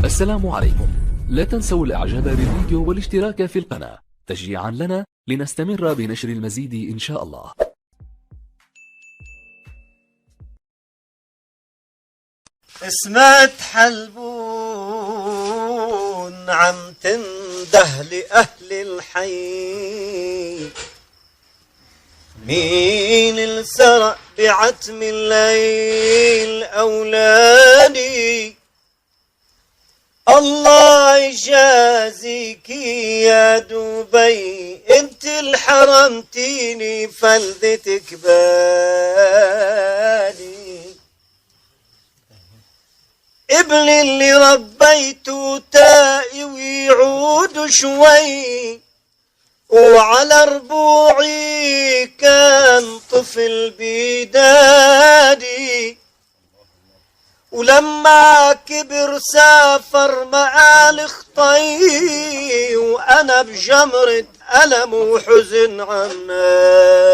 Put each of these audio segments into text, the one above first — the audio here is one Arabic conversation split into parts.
السلام عليكم. لا تنسوا الاعجاب بالفيديو والاشتراك في القناة تشجيعا لنا لنستمر بنشر المزيد إن شاء الله. سمعت حلبون عم تنده لأهل الحي، مين السرق بعتم الليل أولادي؟ الله يجازيك يا دبي، انت الحرمتيني فلذتك بالي. ابني اللي ربيته تائي ويعود شوي، وعلى ربوعي كان طفل بيدادي، ولما كبر سافر مع الخطي، وانا بجمرة ألم وحزن عنادي.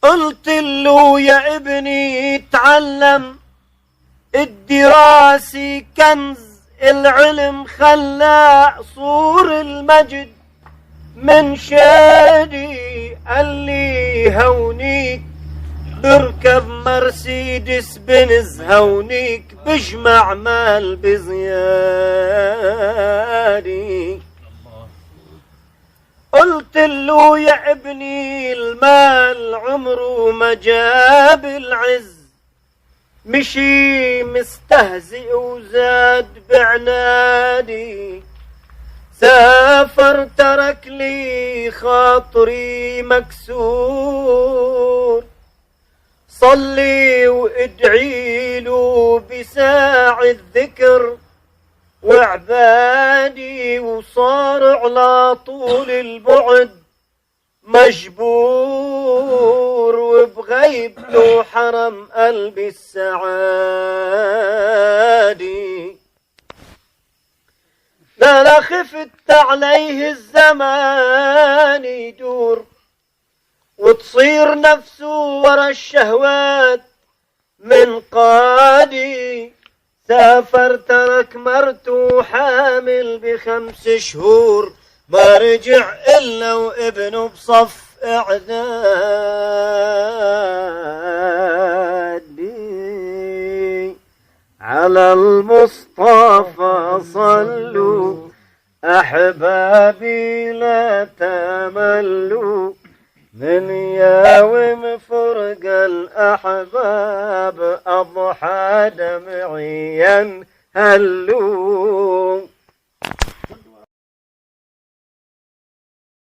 قلت له يا ابني تعلم، الدراسة كنز العلم، خلى صور المجد من شادي. قال لي هونيك بركب مرسيدس بنز، هونيك بجمع مال بزيادي. قلت له يا ابني المال عمره ما جاب العز، مشي مستهزئ وزاد بعنادي. سافر ترك لي خاطري مكسور، صلي وادعي له بساع الذكر وعبادي. وصار على طول البعد مجبور، وبغيبته حرم قلبي السعادي. لا خفت عليه الزمان يدور، وتصير نفسه ورا الشهوات من قادي. سافر ترك مرته حامل ب5 شهور، ما رجع إلا وابنه بصف إعدادي. على المصطفى صلوا أحبابي لا تملوا، من يوم فرق الأحباب أضحى دمعيا هلوا.